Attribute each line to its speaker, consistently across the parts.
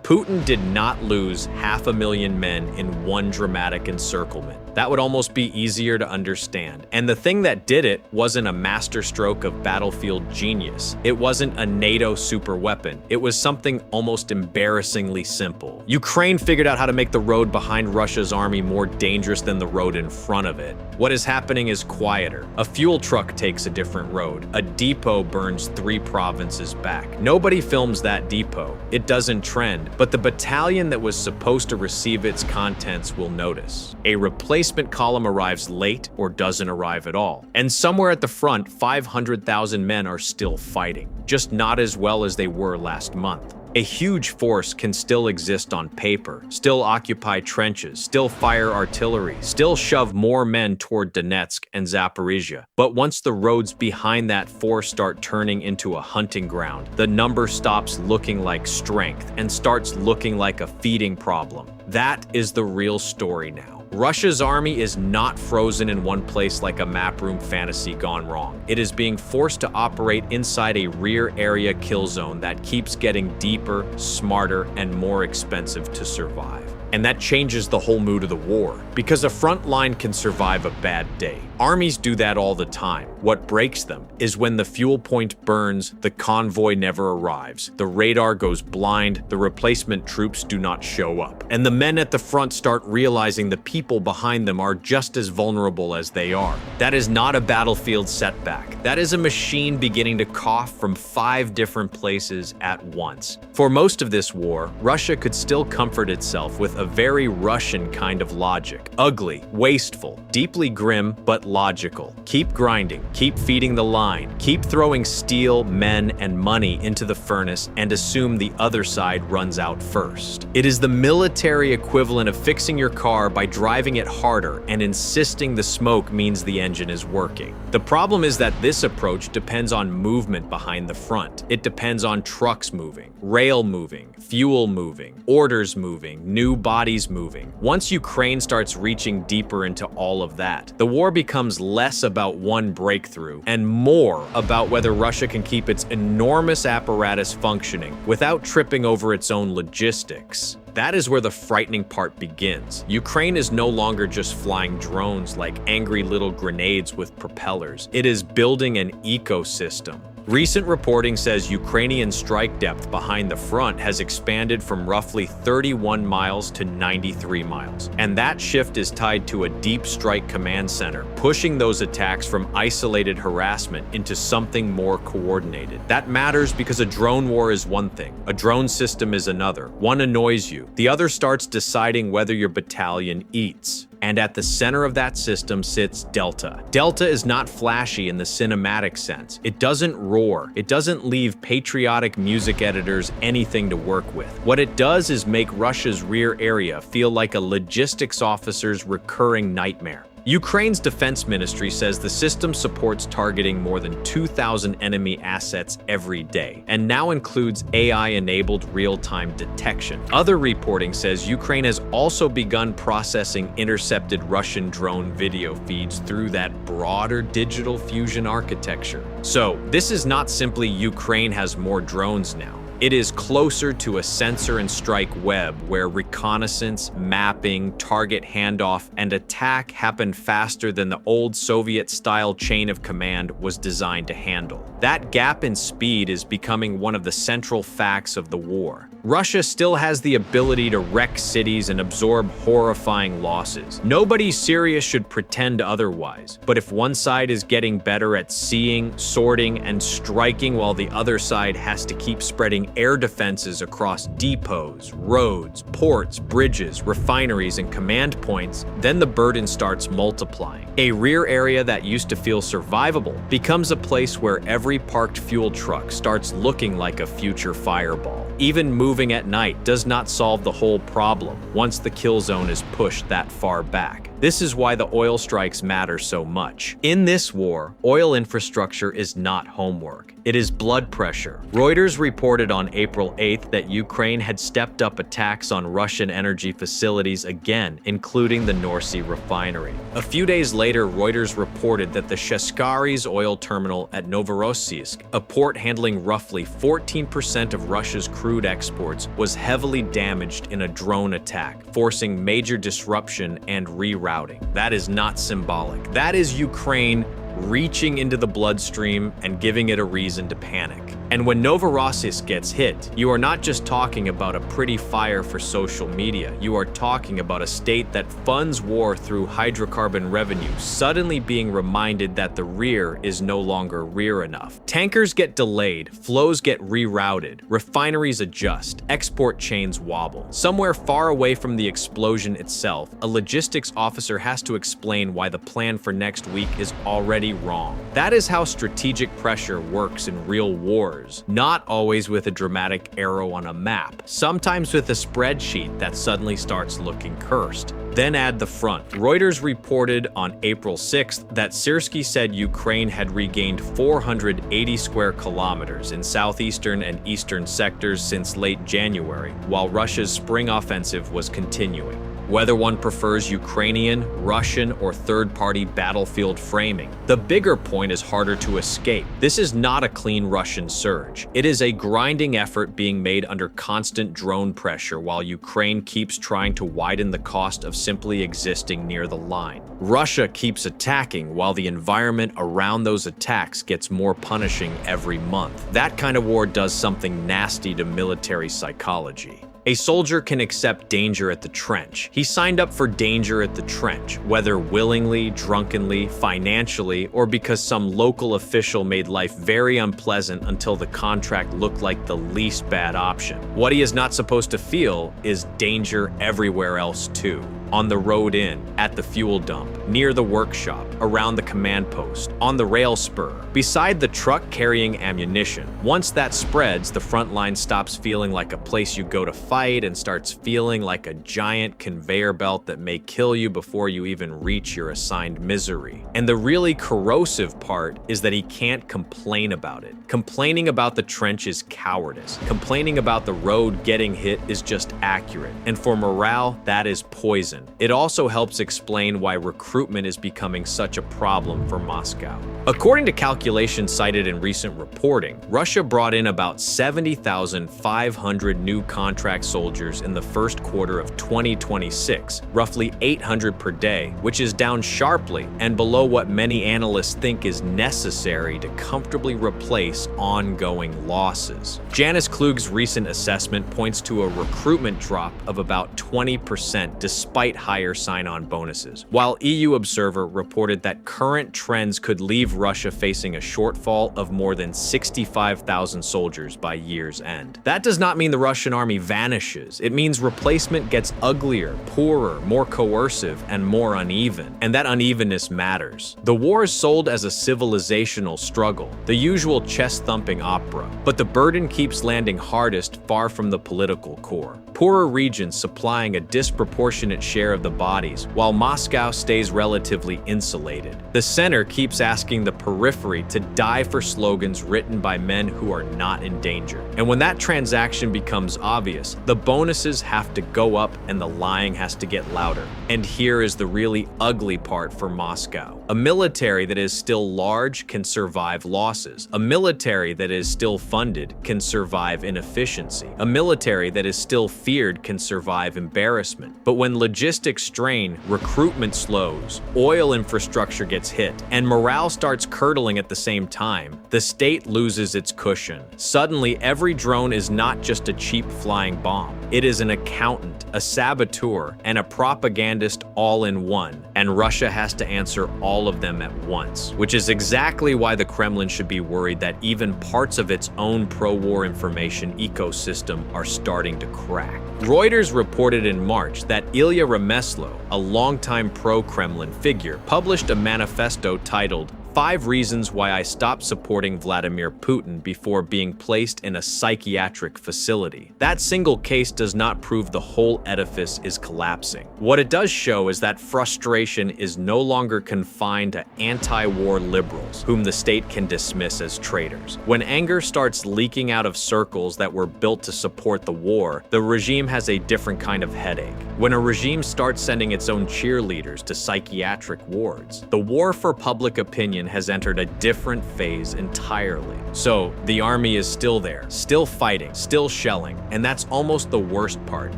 Speaker 1: Putin did not lose 500,000 men in one dramatic encirclement. That would almost be easier to understand. And the thing that did it wasn't a masterstroke of battlefield genius. It wasn't a NATO superweapon. It was something almost embarrassingly simple. Ukraine figured out how to make the road behind Russia's army more dangerous than the road in front of it. What is happening is quieter. A fuel truck takes a different road. A depot burns 3 provinces back. Nobody films that depot. It doesn't trend, but the battalion that was supposed to receive its contents will notice. A replacement column arrives late or doesn't arrive at all. And somewhere at the front, 500,000 men are still fighting, just not as well as they were last month. A huge force can still exist on paper, still occupy trenches, still fire artillery, still shove more men toward Donetsk and Zaporizhia. But once the roads behind that force start turning into a hunting ground, the number stops looking like strength and starts looking like a feeding problem. That is the real story now. Russia's army is not frozen in one place like a map-room fantasy gone wrong. It is being forced to operate inside a rear area kill zone that keeps getting deeper, smarter, and more expensive to survive. And that changes the whole mood of the war, because a front line can survive a bad day. Armies do that all the time. What breaks them is when the fuel point burns, the convoy never arrives, the radar goes blind, the replacement troops do not show up, and the men at the front start realizing the people behind them are just as vulnerable as they are. That is not a battlefield setback. That is a machine beginning to cough from 5 different places at once. For most of this war, Russia could still comfort itself with a very Russian kind of logic. Ugly, wasteful, deeply grim, but logical. Keep grinding, keep feeding the line, keep throwing steel, men, and money into the furnace and assume the other side runs out first. It is the military equivalent of fixing your car by driving it harder and insisting the smoke means the engine is working. The problem is that this approach depends on movement behind the front. It depends on trucks moving, rail moving, fuel moving, orders moving, new bodies moving. Once Ukraine starts reaching deeper into all of that, the war becomes less about one breakthrough and more about whether Russia can keep its enormous apparatus functioning without tripping over its own logistics. That is where the frightening part begins. Ukraine is no longer just flying drones like angry little grenades with propellers. It is building an ecosystem. Recent reporting says Ukrainian strike depth behind the front has expanded from roughly 31 miles to 93 miles. And that shift is tied to a deep strike command center, pushing those attacks from isolated harassment into something more coordinated. That matters because a drone war is one thing, a drone system is another. One annoys you, the other starts deciding whether your battalion eats. And at the center of that system sits Delta. Delta is not flashy in the cinematic sense. It doesn't roar. It doesn't leave patriotic music editors anything to work with. What it does is make Russia's rear area feel like a logistics officer's recurring nightmare. Ukraine's defense ministry says the system supports targeting more than 2,000 enemy assets every day, and now includes AI-enabled real-time detection. Other reporting says Ukraine has also begun processing intercepted Russian drone video feeds through that broader digital fusion architecture. So, this is not simply Ukraine has more drones now. It is closer to a sensor and strike web where reconnaissance, mapping, target handoff, and attack happen faster than the old Soviet-style chain of command was designed to handle. That gap in speed is becoming one of the central facts of the war. Russia still has the ability to wreck cities and absorb horrifying losses. Nobody serious should pretend otherwise. But if one side is getting better at seeing, sorting, and striking while the other side has to keep spreading air defenses across depots, roads, ports, bridges, refineries, and command points, then the burden starts multiplying. A rear area that used to feel survivable becomes a place where every parked fuel truck starts looking like a future fireball. Even moving at night does not solve the whole problem once the kill zone is pushed that far back. This is why the oil strikes matter so much. In this war, oil infrastructure is not homework. It is blood pressure. Reuters reported on April 8th that Ukraine had stepped up attacks on Russian energy facilities again, including the North Sea refinery. A few days later, Reuters reported that the Shashkary's oil terminal at Novorossiysk, a port handling roughly 14% of Russia's crude exports, was heavily damaged in a drone attack, forcing major disruption and rerouting. That is not symbolic. That is Ukraine reaching into the bloodstream and giving it a reason to panic. And when Novorossiysk gets hit, you are not just talking about a pretty fire for social media. You are talking about a state that funds war through hydrocarbon revenue suddenly being reminded that the rear is no longer rear enough. Tankers get delayed, flows get rerouted, refineries adjust, export chains wobble. Somewhere far away from the explosion itself, a logistics officer has to explain why the plan for next week is already wrong. That is how strategic pressure works in real wars. Not always with a dramatic arrow on a map, sometimes with a spreadsheet that suddenly starts looking cursed. Then add the front. Reuters reported on April 6th that Syrskyi said Ukraine had regained 480 square kilometers in southeastern and eastern sectors since late January, while Russia's spring offensive was continuing. Whether one prefers Ukrainian, Russian, or third-party battlefield framing, the bigger point is harder to escape. This is not a clean Russian surge. It is a grinding effort being made under constant drone pressure while Ukraine keeps trying to widen the cost of simply existing near the line. Russia keeps attacking while the environment around those attacks gets more punishing every month. That kind of war does something nasty to military psychology. A soldier can accept danger at the trench. He signed up for danger at the trench, whether willingly, drunkenly, financially, or because some local official made life very unpleasant until the contract looked like the least bad option. What he is not supposed to feel is danger everywhere else too. On the road in, at the fuel dump, near the workshop, around the command post, on the rail spur, beside the truck carrying ammunition. Once that spreads, the front line stops feeling like a place you go to fight and starts feeling like a giant conveyor belt that may kill you before you even reach your assigned misery. And the really corrosive part is that he can't complain about it. Complaining about the trench is cowardice. Complaining about the road getting hit is just accurate. And for morale, that is poison. It also helps explain why recruitment is becoming such a problem for Moscow. According to calculations cited in recent reporting, Russia brought in about 70,500 new contract soldiers in the first quarter of 2026, roughly 800 per day, which is down sharply and below what many analysts think is necessary to comfortably replace ongoing losses. Janice Klug's recent assessment points to a recruitment drop of about 20% despite higher sign-on bonuses, while EU Observer reported that current trends could leave Russia facing a shortfall of more than 65,000 soldiers by year's end. That does not mean the Russian army vanishes. It means replacement gets uglier, poorer, more coercive, and more uneven. And that unevenness matters. The war is sold as a civilizational struggle, the usual chest-thumping opera, but the burden keeps landing hardest far from the political core. Poorer regions supplying a disproportionate share of the bodies, while Moscow stays relatively insulated. The center keeps asking the periphery to die for slogans written by men who are not in danger. And when that transaction becomes obvious, the bonuses have to go up and the lying has to get louder. And here is the really ugly part for Moscow. A military that is still large can survive losses. A military that is still funded can survive inefficiency. A military that is still feared can survive embarrassment. But when logistics strain, recruitment slows, oil infrastructure gets hit, and morale starts curdling at the same time, the state loses its cushion. Suddenly, every drone is not just a cheap flying bomb. It is an accountant, a saboteur, and a propagandist all in one, and Russia has to answer all of them at once, which is exactly why the Kremlin should be worried that even parts of its own pro-war information ecosystem are starting to crack. Reuters reported in March that Ilya Remeslo, a longtime pro-Kremlin figure, published a manifesto titled 5 reasons why I stopped supporting Vladimir Putin before being placed in a psychiatric facility. That single case does not prove the whole edifice is collapsing. What it does show is that frustration is no longer confined to anti-war liberals, whom the state can dismiss as traitors. When anger starts leaking out of circles that were built to support the war, the regime has a different kind of headache. When a regime starts sending its own cheerleaders to psychiatric wards, the war for public opinion has entered a different phase entirely. So, the army is still there, still fighting, still shelling, and that's almost the worst part,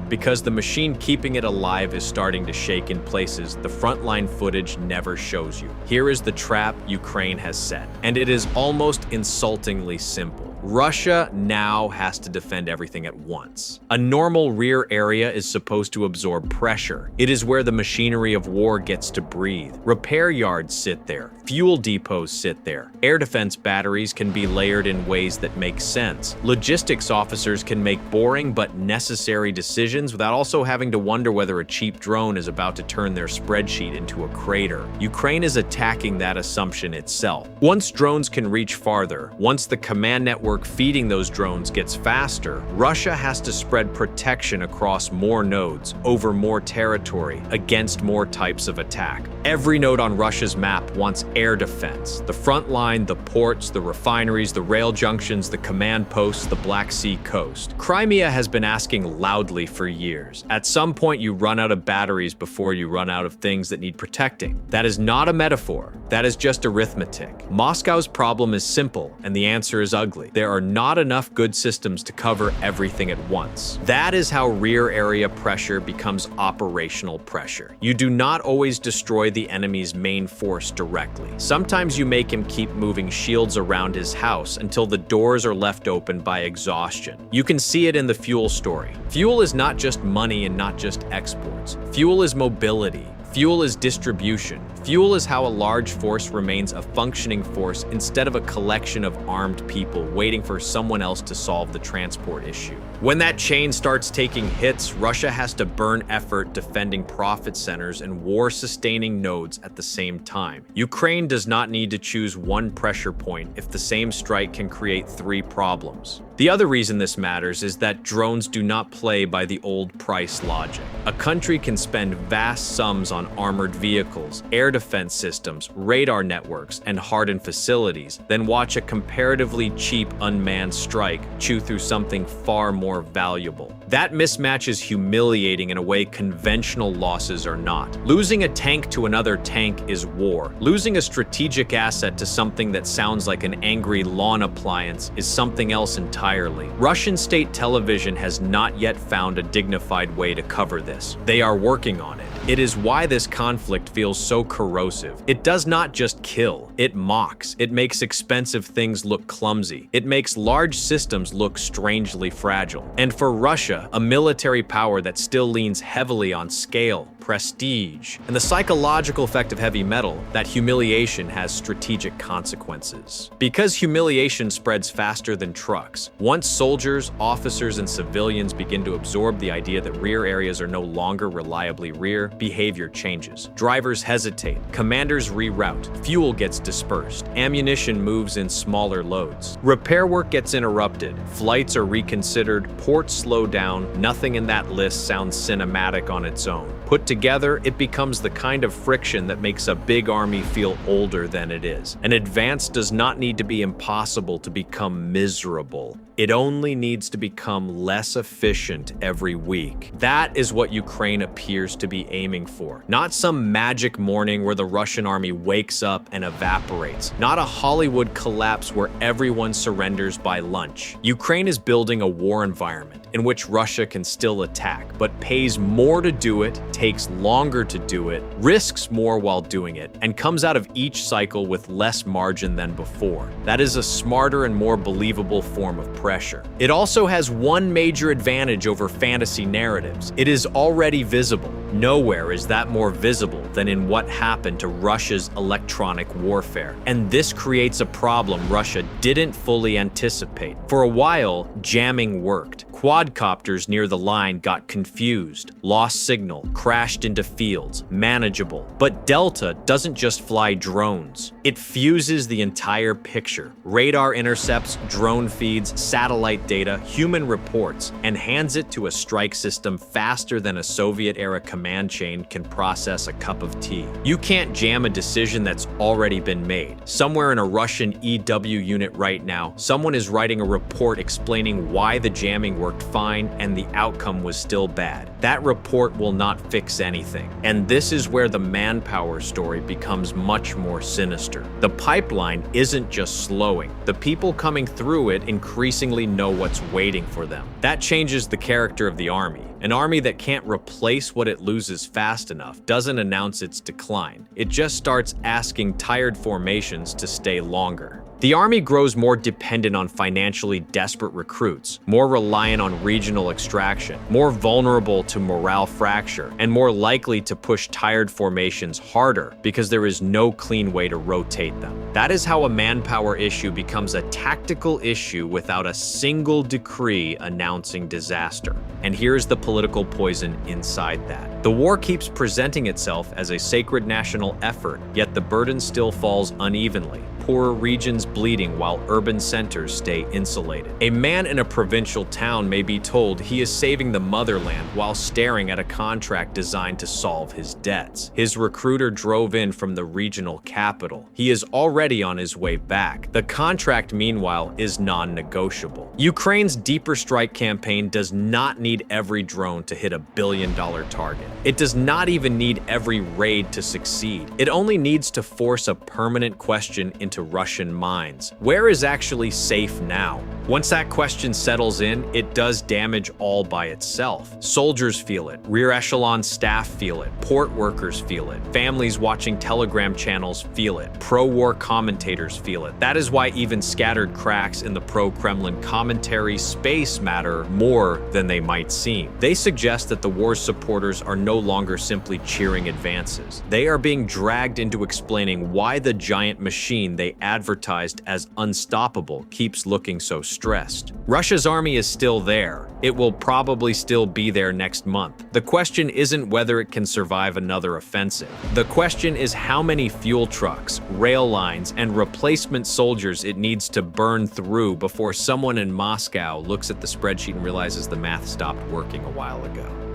Speaker 1: because the machine keeping it alive is starting to shake in places the frontline footage never shows you. Here is the trap Ukraine has set, and it is almost insultingly simple. Russia now has to defend everything at once. A normal rear area is supposed to absorb pressure. It is where the machinery of war gets to breathe. Repair yards sit there. Fuel depots sit there. Air defense batteries can be layered in ways that make sense. Logistics officers can make boring but necessary decisions without also having to wonder whether a cheap drone is about to turn their spreadsheet into a crater. Ukraine is attacking that assumption itself. Once drones can reach farther, once the command network feeding those drones gets faster, Russia has to spread protection across more nodes, over more territory, against more types of attack. Every node on Russia's map wants air defense. The front line, the ports, the refineries, the rail junctions, the command posts, the Black Sea coast. Crimea has been asking loudly for years. At some point, you run out of batteries before you run out of things that need protecting. That is not a metaphor. That is just arithmetic. Moscow's problem is simple, and the answer is ugly. There are not enough good systems to cover everything at once. That is how rear area pressure becomes operational pressure. You do not always destroy the enemy's main force directly. Sometimes you make him keep moving shields around his house until the doors are left open by exhaustion. You can see it in the fuel story. Fuel is not just money and not just exports. Fuel is mobility. Fuel is distribution. Fuel is how a large force remains a functioning force instead of a collection of armed people waiting for someone else to solve the transport issue. When that chain starts taking hits, Russia has to burn effort defending profit centers and war-sustaining nodes at the same time. Ukraine does not need to choose one pressure point if the same strike can create 3 problems. The other reason this matters is that drones do not play by the old price logic. A country can spend vast sums on armored vehicles, air defense systems, radar networks, and hardened facilities, then watch a comparatively cheap unmanned strike chew through something far more valuable. That mismatch is humiliating in a way conventional losses are not. Losing a tank to another tank is war. Losing a strategic asset to something that sounds like an angry lawn appliance is something else entirely. Russian state television has not yet found a dignified way to cover this. They are working on it. It is why this conflict feels so corrosive. It does not just kill, it mocks. It makes expensive things look clumsy. It makes large systems look strangely fragile. And for Russia, a military power that still leans heavily on scale, prestige, and the psychological effect of heavy metal, that humiliation has strategic consequences. Because humiliation spreads faster than trucks, once soldiers, officers, and civilians begin to absorb the idea that rear areas are no longer reliably rear, behavior changes. Drivers hesitate, commanders reroute, fuel gets dispersed, ammunition moves in smaller loads. Repair work gets interrupted, flights are reconsidered, ports slow down. Nothing in that list sounds cinematic on its own. Put together, it becomes the kind of friction that makes a big army feel older than it is. An advance does not need to be impossible to become miserable. It only needs to become less efficient every week. That is what Ukraine appears to be aiming for. Not some magic morning where the Russian army wakes up and evaporates. Not a Hollywood collapse where everyone surrenders by lunch. Ukraine is building a war environment in which Russia can still attack, but pays more to do it, takes longer to do it, risks more while doing it, and comes out of each cycle with less margin than before. That is a smarter and more believable form of pressure. It also has one major advantage over fantasy narratives. It is already visible. Nowhere is that more visible than in what happened to Russia's electronic warfare. And this creates a problem Russia didn't fully anticipate. For a while, jamming worked. Quadcopters near the line got confused, lost signal, crashed into fields, manageable. But Delta doesn't just fly drones. It fuses the entire picture. Radar intercepts, drone feeds, satellite data, human reports, and hands it to a strike system faster than a Soviet-era command chain can process a cup of tea. You can't jam a decision that's already been made. Somewhere in a Russian EW unit right now, someone is writing a report explaining why the jamming worked fine and the outcome was still bad. That report will not fix anything. And this is where the Manpower story becomes much more sinister. The pipeline isn't just slowing. The people coming through it increasingly know what's waiting for them. That changes the character of the army. An army that can't replace what it loses fast enough doesn't announce its decline. It just starts asking tired formations to stay longer. The army grows more dependent on financially desperate recruits, more reliant on regional extraction, more vulnerable to morale fracture, and more likely to push tired formations harder because there is no clean way to rotate them. That is how a manpower issue becomes a tactical issue without a single decree announcing disaster. And here's the political poison inside that. The war keeps presenting itself as a sacred national effort, yet the burden still falls unevenly. Poorer regions bleeding while urban centers stay insulated. A man in a provincial town may be told he is saving the motherland while staring at a contract designed to solve his debts. His recruiter drove in from the regional capital. He is already on his way back. The contract, meanwhile, is non-negotiable. Ukraine's deeper strike campaign does not need every drone to hit $1 billion target. It does not even need every raid to succeed. It only needs to force a permanent question into Russian minds. Where is actually safe now? Once that question settles in, it does damage all by itself. Soldiers feel it, rear echelon staff feel it, port workers feel it, families watching Telegram channels feel it, pro-war commentators feel it. That is why even scattered cracks in the pro-Kremlin commentary space matter more than they might seem. They suggest that the war's supporters are no longer simply cheering advances. They are being dragged into explaining why the giant machine they advertised as unstoppable keeps looking so stressed. Russia's army is still there. It will probably still be there next month. The question isn't whether it can survive another offensive. The question is how many fuel trucks, rail lines, and replacement soldiers it needs to burn through before someone in Moscow looks at the spreadsheet and realizes the math stopped working a while ago.